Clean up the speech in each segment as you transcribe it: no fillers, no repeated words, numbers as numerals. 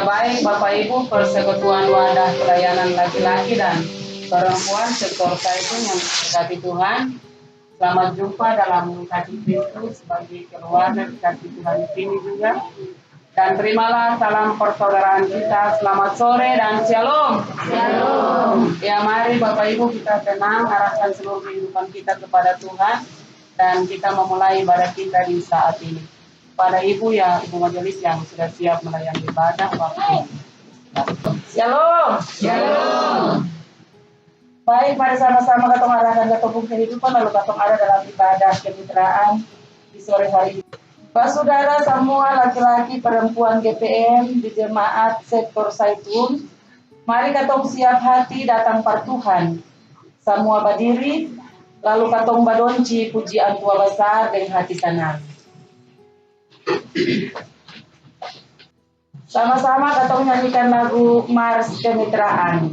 Ya baik Bapak Ibu Persekutuan Wadah Pelayanan Laki-laki dan Perempuan Sektor Zaitun yang dikasihi Tuhan. Selamat jumpa dalam kasih Kristus bagi keluarga dikasih Tuhan di sini juga. Dan terimalah salam persaudaraan kita. Selamat sore dan shalom. Shalom. Ya mari Bapak Ibu kita tenang, arahkan seluruh kehidupan kita kepada Tuhan dan kita memulai ibadah kita di saat ini. Pada Ibu majelis yang sudah siap melayani ibadah waktu ini. Shalom. Shalom. Baik, mari sama-sama kita arahkan ke tubuh kehidupan lalu kita ada dalam ibadah kemitraan di sore hari ini. Pak saudara semua laki-laki perempuan GPM di jemaat sektor Zaitun, mari katong siap hati datang par Tuhan. Semua berdiri, lalu katong badonci pujian tua besar dengan hati senang. Sama-sama katong nyanyikan lagu Mars Kemitraan.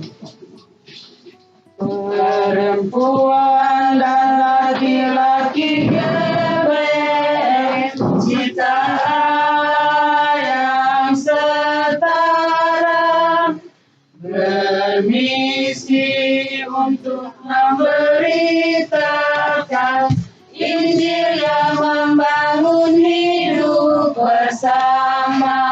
Perempuan dan laki-laki cita yang setara, bermisi untuk memberitakan Injil yang membangun hidup bersama.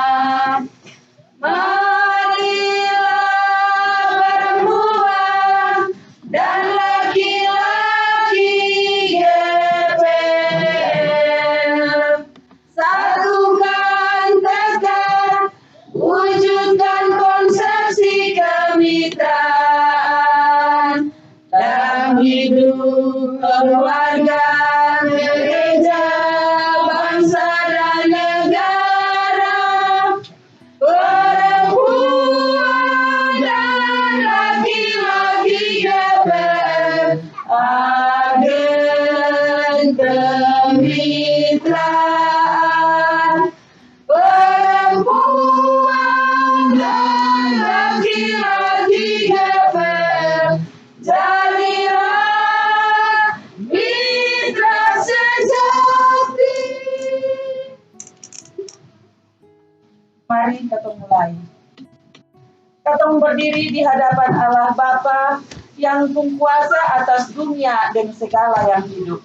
Keluarga, gereja, bangsa dan negara, perempuan dan laki-laki agen kemitraan. Perempuan dan laki-laki mari kita mulai. Kita berdiri di hadapan Allah Bapa yang kuasa atas dunia dan segala yang hidup.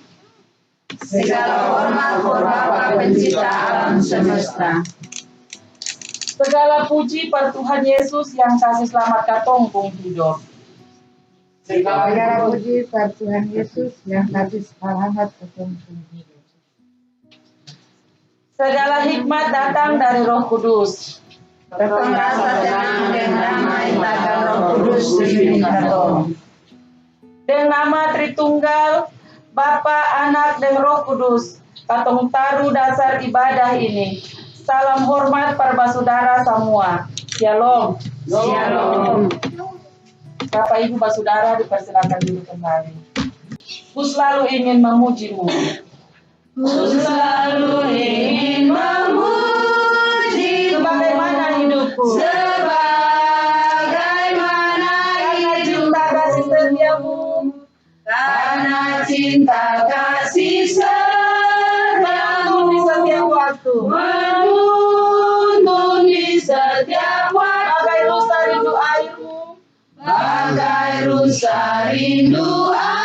Segala hormat for Bapa pencipta alam semesta. Segala puji per Tuhan Yesus yang kasih selamat katong pung hidup. Segala puji per Tuhan Yesus yang kasih selamat katong pung hidup. Segala hikmat datang dari Roh Kudus. Katong rasa tenang dan damai datang Roh Kudus di katong. Dengan nama Tritunggal, Bapa, Anak, dan Roh Kudus, katong taruh dasar ibadah ini. Salam hormat para saudara semua. Shalom. Shalom. Bapak Ibu saudara dipersilakan dulu kembali. Ku selalu ingin memujimu. Ku selalu ingin memuji sebagaimana hidupku, sebagaimana cinta kasih setiamu, karena cinta kasih setiamu di setiap waktu, menuntun di setiap waktu, bagai rusa rindu airmu, bagai rusa rindu airmu.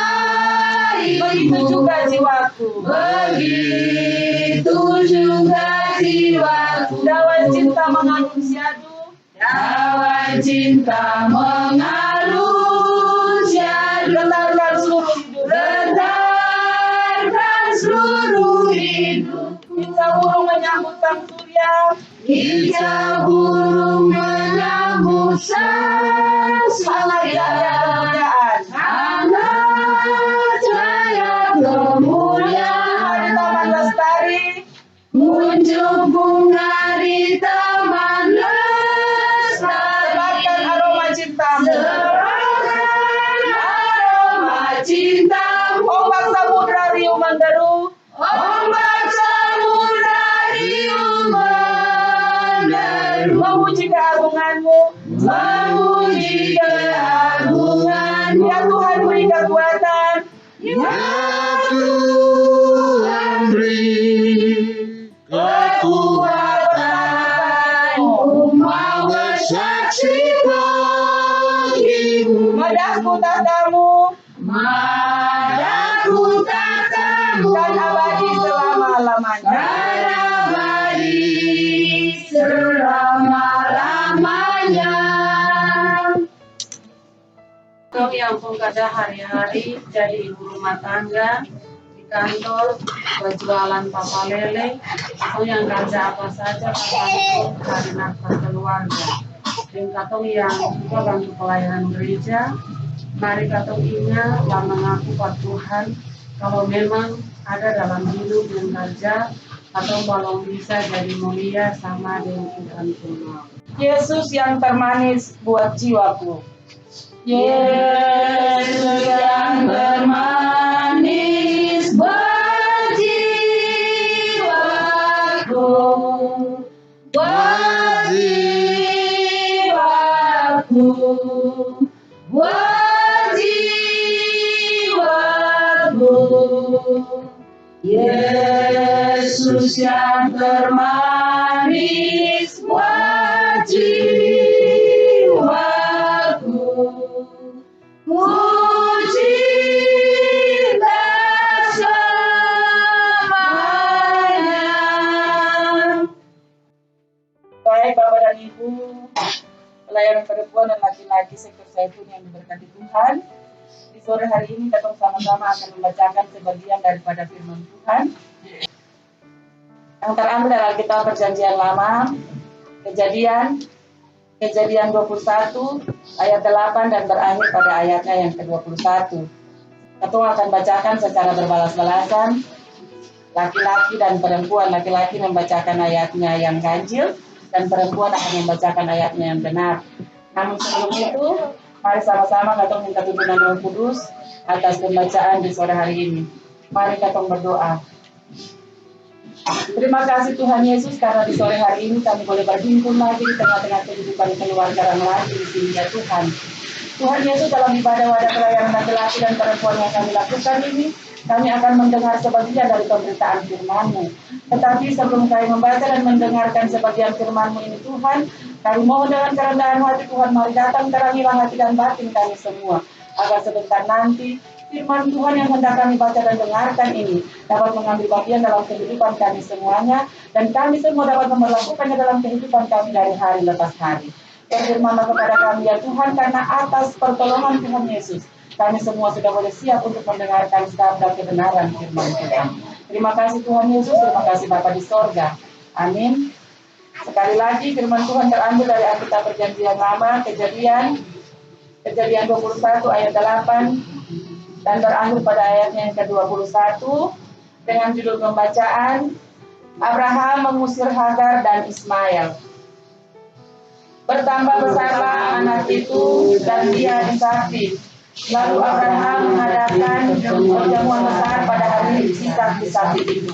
Begitu juga jiwaku, begitu juga jiwaku. Dawan cinta mengalun syadu, dawan cinta mengalun syadu. Lentarkan seluruh hidup, lentarkan seluruh hidup. Hingga burung menyambut sang surya, hingga burung menyambut sang surya. Muncul bunga di taman lestari, sebarkan aroma cintamu, sebarkan aroma cintamu. Ombak samudra riuh menderu, ombak samudra riuh menderu. Memuji keagunganmu, memuji keagunganmu. Ya Tuhan beri kekuatan, ya Tuhan beri kekuatan umat. bersaksi bagimu. Madahku tahtamu, Madaku tahtamu, kan abadi selama-lamanya. dan abadi selama-lamanya. Kau yang pengkada hari-hari jadi ibu rumah tangga, di kantor, berjualan papa lele, atau yang kerja apa saja katong cari nafkah keluarga. Dan katong yang juga bantu pelayanan gereja, mari katong ingat dan mengaku pada Tuhan kalau memang ada dalam hidup yang kerja atau belum bisa jadi mulia sama dengan Tuhan Tuhan. Yesus yang termanis buat jiwaku. Yesus yang termanis buat jiwaku, buat jiwaku, buat jiwaku. Yesus yang termanis buat jiwaku, ku cinta selamanya. Baik Bapak dan Ibu, pelayanan perempuan dan laki-laki sektor Zaitun yang diberkati Tuhan. Di sore hari ini kita sama-sama akan membacakan sebagian daripada firman Tuhan yang terambil dari Alkitab Perjanjian Lama, Kejadian 21 ayat 8 dan berakhir pada ayatnya yang ke-21. Kita akan bacakan secara berbalas-balasan, laki-laki dan perempuan. Laki-laki membacakan ayatnya yang ganjil dan perempuan akan membacakan ayatnya yang benar. Namun sebelum itu, mari sama-sama kita minta tuntunan Roh Kudus atas pembacaan di sore hari ini. Mari kita berdoa. Terima kasih Tuhan Yesus karena di sore hari ini kami boleh berhimpun lagi di tengah-tengah kehidupan keluarga yang lagi di sini ya Tuhan. Tuhan Yesus, dalam ibadah wadah pelayanan laki-laki dan perempuan yang kami lakukan ini, kami akan mendengar sebagian dari pemberitaan firman-Mu. Tetapi sebelum kami membaca dan mendengarkan sebagian firman-Mu ini Tuhan, kami mohon dengan kerendahan hati Tuhan, mari datang terangilah hati dan batin kami semua, agar sebentar nanti firman Tuhan yang hendak kami baca dan dengarkan ini dapat mengambil bagian dalam kehidupan kami semuanya, dan kami semua dapat memperlakukannya dalam kehidupan kami dari hari lepas hari. Berfirmanlah kepada kami ya Tuhan, karena atas pertolongan Tuhan Yesus, kami semua sudah boleh siap untuk mendengarkan sabda kebenaran firman Tuhan. Terima kasih Tuhan Yesus, terima kasih Bapa di sorga. Amin. Sekali lagi firman Tuhan terambil dari Alkitab Perjanjian Lama, Kejadian 21 ayat 8 dan berakhir pada ayatnya yang ke-21 dengan judul pembacaan Abraham mengusir Hagar dan Ismail. Bertambah besarlah anak itu dan dia disakti. Lalu Abraham mengadakan perjamuan besar pada hari disakti itu.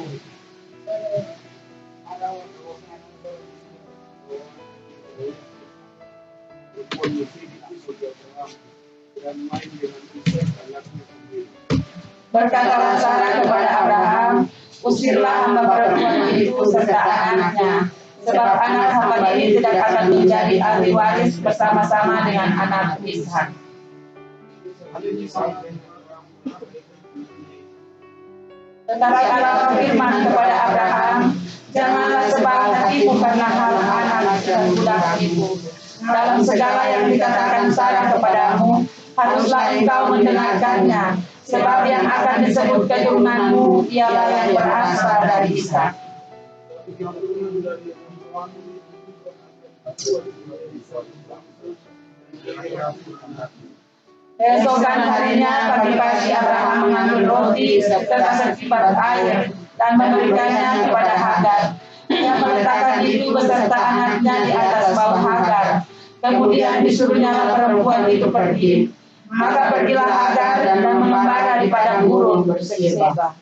Berkatalah Sarah kepada Abraham, usirlah hamba perempuan itu serta anak-anaknya, sebab anak hamba ini tidak akan menjadi ahli waris bersama-sama dengan anak Ishak. Tetapi Allah berfirman kepada Abraham, janganlah sebab hatimu karena hal anak dan budak itu. Dalam segala yang dikatakan Sarah kepadamu, haruslah engkau mendengarkannya, sebab yang akan disebut keturunanmu ialah yang berasal dari Ishak. Keesokan harinya pagi-pagi Abraham mengambil roti serta secipat air dan memberikannya kepada Hagar. Dia meletakkan itu beserta anaknya di atas bahu Hagar. Kemudian disuruhnya perempuan itu pergi. Maka pergilah Hagar dan mengembara di padang gurun berseba.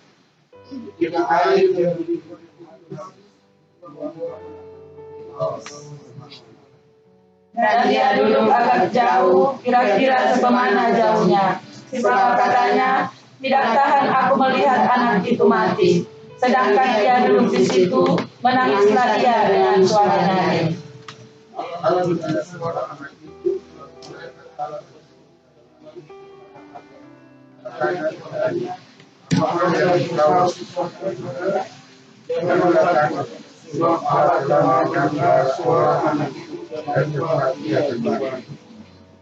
Dan dia duduk agak jauh, kira-kira sebagaimana jauhnya. Sebab katanya, tidak tahan aku melihat anak itu mati. Sedangkan dia duduk di situ, menangislah dia dengan suara nyaring.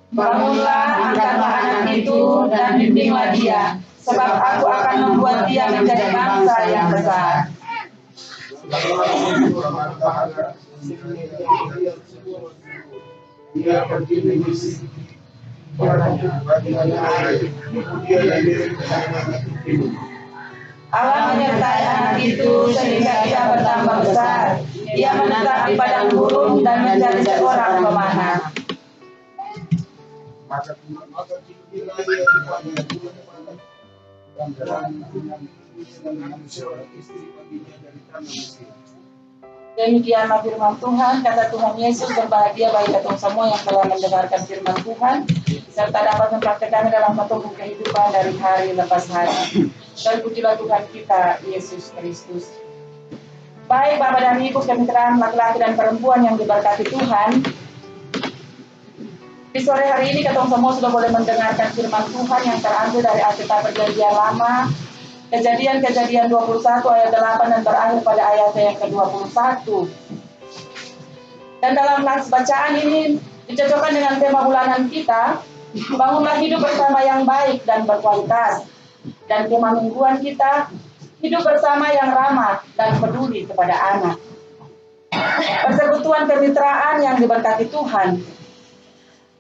Bangunlah, angkatlah anak itu dan bimbinglah dia, sebab aku akan membuat dia menjadi bangsa yang besar. Allah menyertai anak itu sehingga ia bertambah besar. Ia menetap di padang gurun dan menjadi seorang pemanah. Demikianlah firman Tuhan, kata Tuhan Yesus, berbahagia bagi kita semua yang telah mendengarkan firman Tuhan, serta dapat mempraktikkannya dalam satu kehidupan dari hari lepas hari. Terpujilah Tuhan kita, Yesus Kristus. Baik Bapak dan Ibu, kemitraan laki-laki dan perempuan yang diberkati Tuhan, di sore hari ini kita semua sudah boleh mendengarkan firman Tuhan yang terambil dari Alkitab Perjanjian Lama, Kejadian 21 ayat 8 dan berakhir pada ayat yang ke-21. Dan dalam nats bacaan ini dicocokkan dengan tema bulanan kita, bangunlah hidup bersama yang baik dan berkualitas. Dan tema mingguan kita, hidup bersama yang ramah dan peduli kepada anak. Persekutuan kemitraan yang diberkati Tuhan.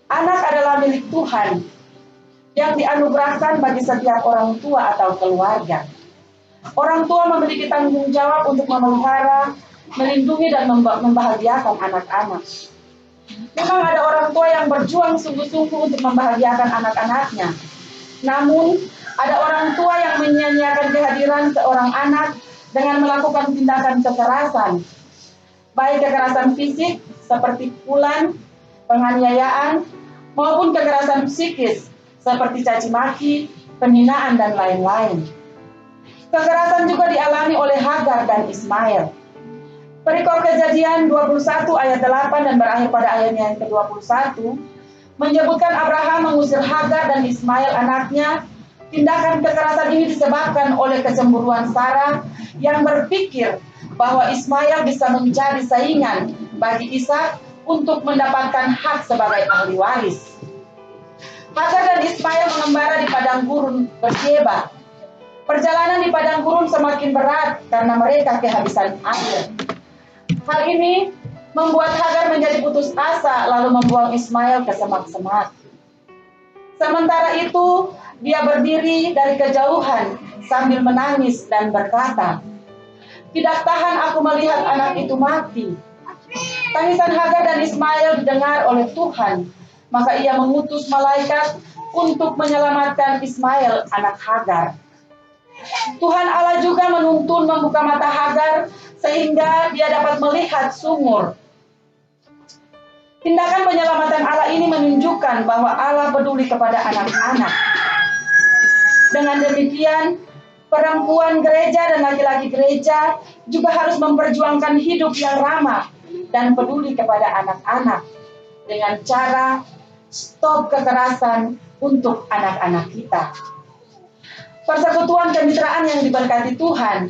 Anak adalah milik Tuhan yang dianugerahkan bagi setiap orang tua atau keluarga. Orang tua memiliki tanggung jawab untuk memelihara, melindungi dan membahagiakan anak-anak. Memang ada orang tua yang berjuang sungguh-sungguh untuk membahagiakan anak-anaknya. Namun, ada orang tua yang menyia-nyiakan kehadiran seorang anak dengan melakukan tindakan kekerasan. Baik kekerasan fisik seperti pukulan, penganiayaan, maupun kekerasan psikis seperti caci maki, penghinaan, dan lain-lain. Kekerasan juga dialami oleh Hagar dan Ismail. Perikop Kejadian 21 ayat 8 dan berakhir pada ayatnya yang ke-21 menyebutkan Abraham mengusir Hagar dan Ismail anaknya. Tindakan kekerasan ini disebabkan oleh kecemburuan Sarah yang berpikir bahwa Ismail bisa menjadi saingan bagi Ishak untuk mendapatkan hak sebagai ahli waris. Hagar dan Ismail mengembara di padang gurun Berseba. Perjalanan di padang gurun semakin berat karena mereka kehabisan air. Hal ini membuat Hagar menjadi putus asa lalu membuang Ismail ke semak-semak. Sementara itu, dia berdiri dari kejauhan sambil menangis dan berkata, "Tidak tahan aku melihat anak itu mati." Tangisan Hagar dan Ismail didengar oleh Tuhan, maka ia mengutus malaikat untuk menyelamatkan Ismail, anak Hagar. Tuhan Allah juga menuntun membuka mata Hagar sehingga dia dapat melihat sumur. Tindakan penyelamatan Allah ini menunjukkan bahwa Allah peduli kepada anak-anak. Dengan demikian, perempuan gereja dan laki-laki gereja juga harus memperjuangkan hidup yang ramah dan peduli kepada anak-anak dengan cara stop kekerasan untuk anak-anak kita. Persekutuan kemitraan yang diberkati Tuhan.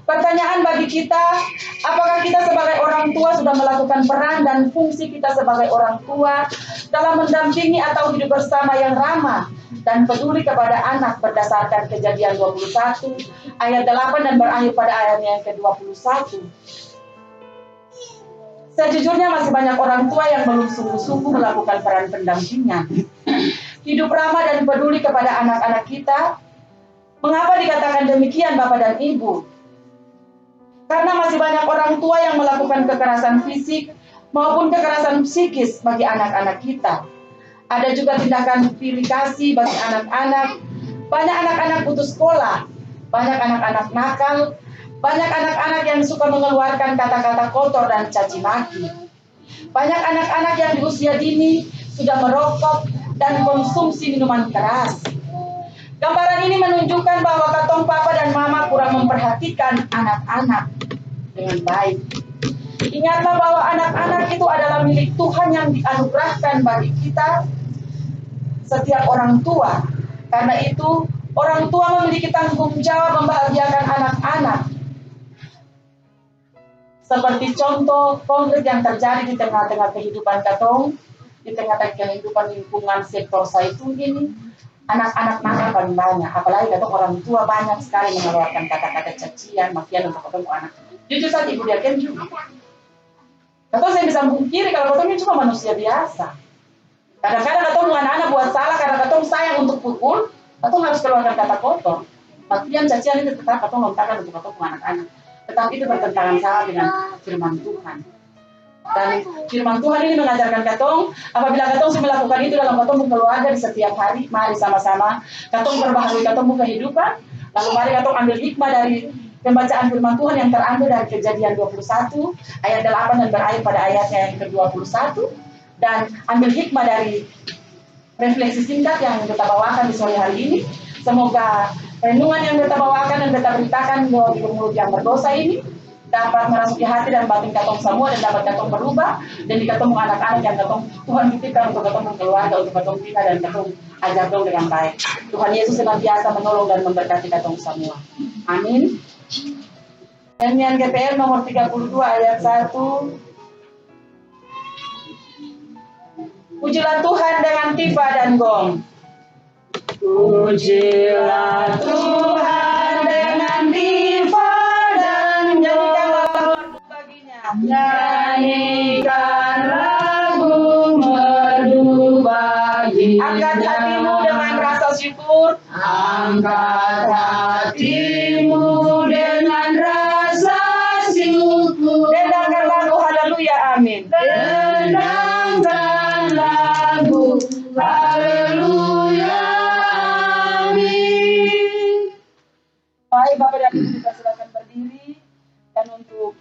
Pertanyaan bagi kita, apakah kita sebagai orang tua sudah melakukan peran dan fungsi kita sebagai orang tua dalam mendampingi atau hidup bersama yang ramah dan peduli kepada anak berdasarkan Kejadian 21 ayat 8 dan berakhir pada ayatnya yang ke-21. Sejujurnya masih banyak orang tua yang belum sungguh-sungguh melakukan peran pendampingan. Hidup ramah dan peduli kepada anak-anak kita. Mengapa dikatakan demikian Bapak dan Ibu? Karena masih banyak orang tua yang melakukan kekerasan fisik maupun kekerasan psikis bagi anak-anak kita. Ada juga tindakan pilih kasih bagi anak-anak. Banyak anak-anak putus sekolah, banyak anak-anak nakal, banyak anak-anak yang suka mengeluarkan kata-kata kotor dan caci maki. Banyak anak-anak yang di usia dini sudah merokok dan konsumsi minuman keras. Gambaran ini menunjukkan bahwa katong papa dan mama kurang memperhatikan anak-anak dengan baik. Ingatlah bahwa anak-anak itu adalah milik Tuhan yang dianugerahkan bagi kita setiap orang tua. Karena itu, orang tua memiliki tanggung jawab membahagiakan anak-anak. Seperti contoh konkret yang terjadi di tengah-tengah kehidupan katong, di tengah-tengah kehidupan lingkungan sektor Zaitun ini, anak-anak nakal paling banyak. Apalagi katong orang tua banyak sekali mengeluarkan kata-kata cacian, makian untuk katong anak. Jujur saja ibu diaken juga. Katong saya bisa mungkiri kalau katong ini cuma manusia biasa. Kadang-kadang katong anak-anak buat salah karena katong sayang untuk pukul, katong harus keluarkan kata kotor. Makian cacian itu tetap katong lontarkan untuk katong anak-anak. Tetapi itu bertentangan salah dengan firman Tuhan. Dan firman Tuhan ini mengajarkan katong, apabila katong melakukan itu dalam katong keluarga di setiap hari, mari sama-sama katong berbaharui katong kehidupan, lalu mari katong ambil hikmah dari pembacaan firman Tuhan yang terambil dari Kejadian 21 ayat 8 dan berakhir pada ayatnya yang ke-21, dan ambil hikmah dari refleksi singkat yang kita bawakan di sore hari ini. Semoga renungan yang kita bawakan dan kita beritakan di mulut yang berdosa ini dapat merasuki hati dan batin katong semua dan dapat katong berubah dan dikatong anak-anak yang katong Tuhan titipkan untuk katong keluarga, untuk katong kita dan katong ajar dong dengan baik. Tuhan Yesus senantiasa menolong dan memberkati katong semua. Amin. Nyanyian GPR nomor 32 ayat 1. Pujilah Tuhan dengan tifa dan gong. Pujilah Tuhan dengan tifa dan gong. Nyanyikan lagu merdu baginya. Angkat hatimu dengan rasa syukur. Angkat hatimu dengan rasa syukur. Dendangkan lagu haleluya amin. Dendangkan lagu haleluya amin. Baik Bapak dan Ibu, kita silakan berdiri dan untuk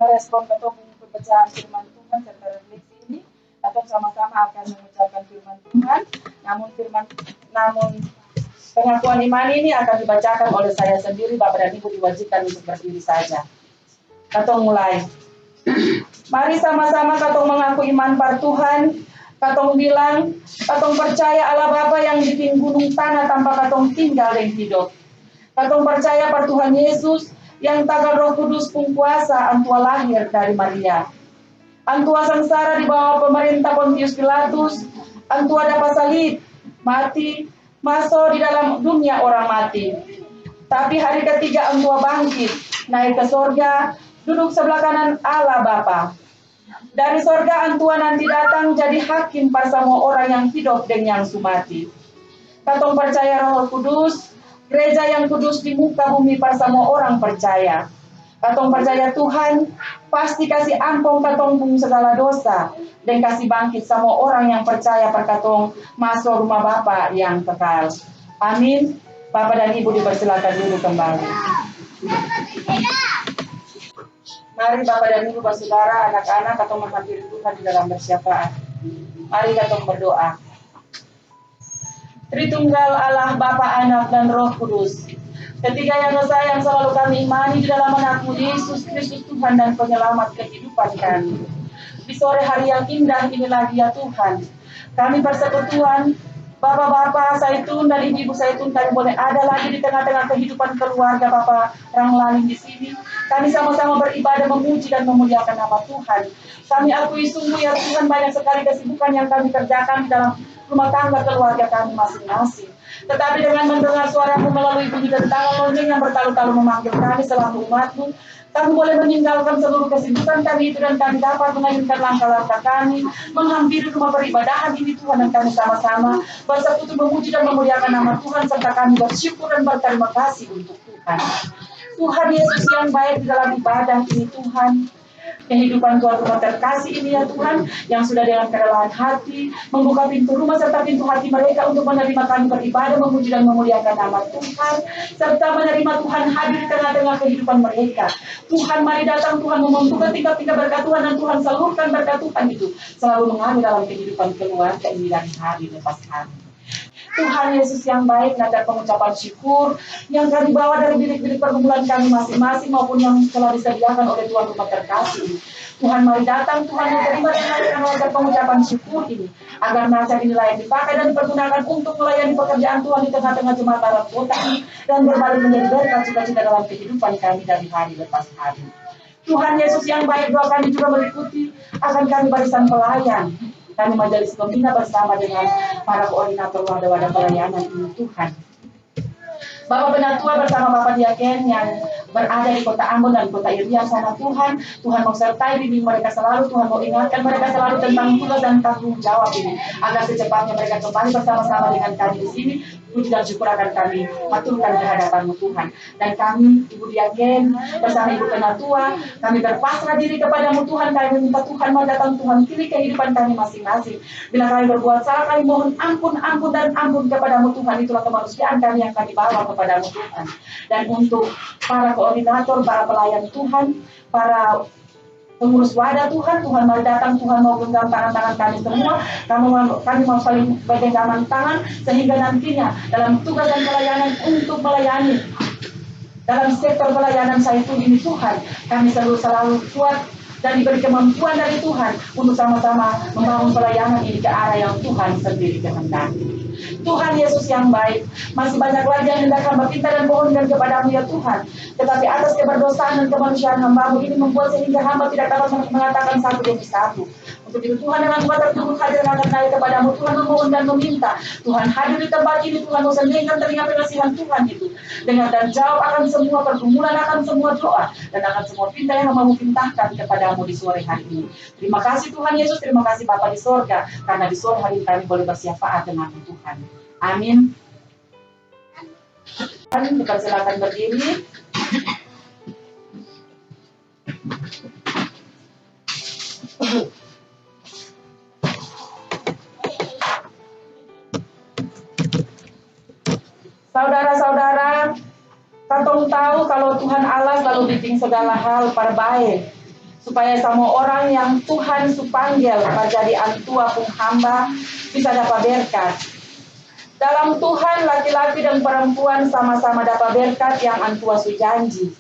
merespon ketua pembacaan firman Tuhan serta refleksi ini, atau sama-sama akan mengucapkan firman Tuhan. Namun pengakuan iman ini akan dibacakan oleh saya sendiri. Bapak dan Ibu diwajibkan untuk berdiri saja. Katong mulai. Mari sama-sama katong mengaku iman par Tuhan. Katong bilang, katong percaya Allah Bapa yang bikin gunung tanah tanpa katong tinggal dan hidup. Katong percaya par Tuhan Yesus yang tagal Roh Kudus pun kuasa antua lahir dari Maria. Antua sengsara di bawah pemerintah Pontius Pilatus, antua dapat salib, mati, masuk di dalam dunia orang mati. Tapi hari ketiga antua bangkit, naik ke sorga, duduk sebelah kanan Allah Bapa. Dari sorga antua nanti datang jadi hakim par semua orang yang hidup dan yang sumati. Katong percaya Roh Kudus, gereja yang kudus di muka bumi par semua orang percaya. Katong percaya Tuhan pasti kasih ampun katong pun segala dosa dan kasih bangkit semua orang yang percaya par katong masuk rumah Bapa yang kekal. Amin. Bapak dan Ibu dipersilakan duduk kembali. Mari Bapak dan Ibu bersaudara, anak-anak katong menghampiri Tuhan di dalam bersyafaat. Mari katong berdoa. Tritunggal Allah, Bapa, Anak, dan Roh Kudus. Ketiga yang esa yang selalu kami imani di dalam anakmu Yesus Kristus Tuhan dan penyelamat kehidupan kami. Di sore hari yang indah inilah dia Tuhan. Kami persekutuan Bapak-bapak Zaitun dan Ibu-ibu Zaitun, kami boleh ada lagi di tengah-tengah kehidupan keluarga Bapak Ranglalin di sini. Kami sama-sama beribadah, memuji dan memuliakan nama Tuhan. Kami akui sungguh ya Tuhan, banyak sekali kesibukan yang kami kerjakan di dalam rumah tangga keluarga kami masing-masing. Tetapi dengan mendengar suaramu melalui bunyi dentangan lonceng yang bertalu-talu memanggil kami selaku umatmu, kami boleh meninggalkan seluruh kesibukan kami itu dan kami dapat mengajukan langkah-langkah kami menghampiri rumah peribadahan ini Tuhan, dan kami sama-sama bersekutu memuji dan memuliakan nama Tuhan serta kami bersyukur dan berterima kasih untuk Tuhan. Tuhan Yesus yang baik di dalam ibadah ini Tuhan. Kehidupan Tuhan rumah terkasih ini ya Tuhan, yang sudah dengan kerelaan hati membuka pintu rumah serta pintu hati mereka untuk menerima kami beribadah, memuji dan memuliakan nama Tuhan, serta menerima Tuhan hadir di tengah-tengah kehidupan mereka. Tuhan mari datang Tuhan memampukan tingkat-tingkat berkat Tuhan, dan Tuhan salurkan berkat Tuhan itu selalu mengalir dalam kehidupan keluarga ini dari hari lepas hari. Tuhan Yesus yang baik, nada pengucapan syukur yang kami bawa dari bilik-bilik pergumulan kami masing-masing maupun yang telah disediakan oleh Tuhan rumah terkasih. Tuhan mari datang, Tuhan yang terima dan menaikkan mengajar pengucapan syukur ini, agar nasihat ini layak dipakai dan dipergunakan untuk melayani pekerjaan Tuhan di tengah-tengah jemaat Arab kota ini, dan berbalik menjadi berkat sukacita dalam kehidupan kami dari hari lepas hari. Tuhan Yesus yang baik, doa kami juga meliputi akan kami barisan pelayan. Kami majelis pembina bersama dengan para koordinator wadah-wadah pelayanan ini, Tuhan. Bapak Penatua bersama Bapak Diaken yang berada di kota Ambon dan kota Irian sana, Tuhan mau sertai bimbing mereka selalu, Tuhan mau ingatkan mereka selalu tentang tugas dan tanggung jawab ini, agar secepatnya mereka kembali bersama-sama dengan kami di sini. Puji dan syukur akan kami maturkan ke hadapan-Mu, Tuhan. Dan kami, Ibu Diaken bersama Ibu Penatua, kami berpasrah diri kepada-Mu, Tuhan. Kami minta Tuhan mau datang, Tuhan pilih kehidupan kami masing-masing. Bila kami berbuat salah, kami mohon ampun dan ampun kepada-Mu, Tuhan. Itulah kemanusiaan kami yang kami bawa kepada-Mu, Tuhan. Dan untuk para koordinator, para pelayan Tuhan, para pengurus wadah Tuhan mari datang, Tuhan mau genggam tangan-tangan kami semua, kami mau saling bergenggaman tangan, sehingga nantinya dalam tugas dan pelayanan untuk melayani dalam sektor pelayanan Saiful ini, Tuhan, kami selalu kuat dan diberi kemampuan dari Tuhan untuk sama-sama membangun pelayanan ini ke arah yang Tuhan sendiri kehendaki. Tuhan Yesus yang baik, masih banyak lagi yang hendak hamba minta dan mohonkan kepada-Mu ya Tuhan. Tetapi atas keberdosaan dan kemanusiaan hamba-Mu ini membuat sehingga hamba tidak dapat mengatakan satu demi satu. Untuk itu Tuhan dengan kuat tertutup hadir dan akan naik kepada-Mu, Tuhan memohon dan meminta. Tuhan hadir di tempat ini, Tuhan menyenangkan telinga penasihat Tuhan itu. Dengar dan jawab akan semua pergumulan, akan semua doa, dan akan semua pinta yang hamba-Mu pintahkan kepada-Mu di sore hari ini. Terima kasih Tuhan Yesus, terima kasih Bapa di sorga, karena di sore hari ini kami boleh bersyafaat dengan Tuhan. Amin. Dipersilakan berdiri. Saudara-saudara, katong tahu kalau Tuhan Allah selalu bikin segala hal perbaik, supaya semua orang yang Tuhan supanggil menjadi antua pun hamba bisa dapat berkat. Dalam Tuhan, laki-laki dan perempuan sama-sama dapat berkat yang antua sujanji.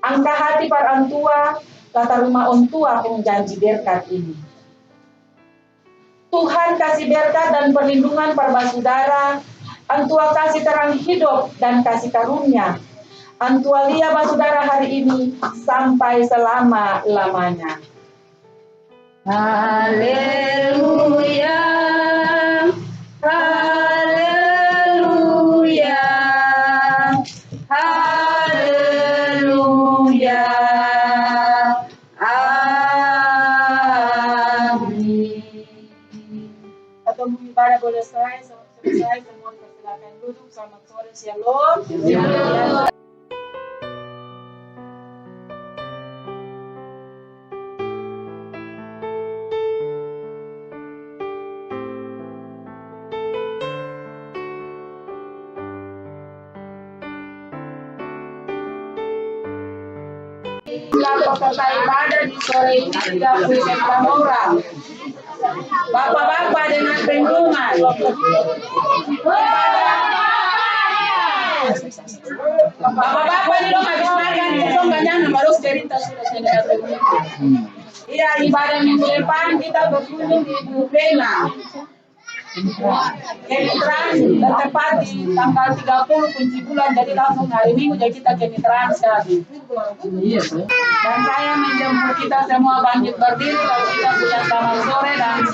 Angka hati para antua, latar rumah ontua pun janji berkat ini. Tuhan kasih berkat dan perlindungan para saudara, antua kasih terang hidup dan kasih karunia. Antua lihat saudara hari ini sampai selama-lamanya. Haleluya. Haleluya, haleluya, amin. Atau ibadah boleh selesai, semua silakan duduk. Selamat sore, shalom. Shalom. Peserta ibadah di sore ini 39 orang. Bapak-bapak dengan pengungan. Bapak-bapak ini dong habis makan, itu nggak nyana baru cerita sudah. Iya, ibadah minggu depan kita berkunjung di Ibu Bena. Trans dan tepat di tanggal 30 kunci bulan, jadi langsung hari Minggu jadi kita Trans kali. Dan saya menjemput kita semua bangkit berdiri, lalu kita sudah selamat sore dan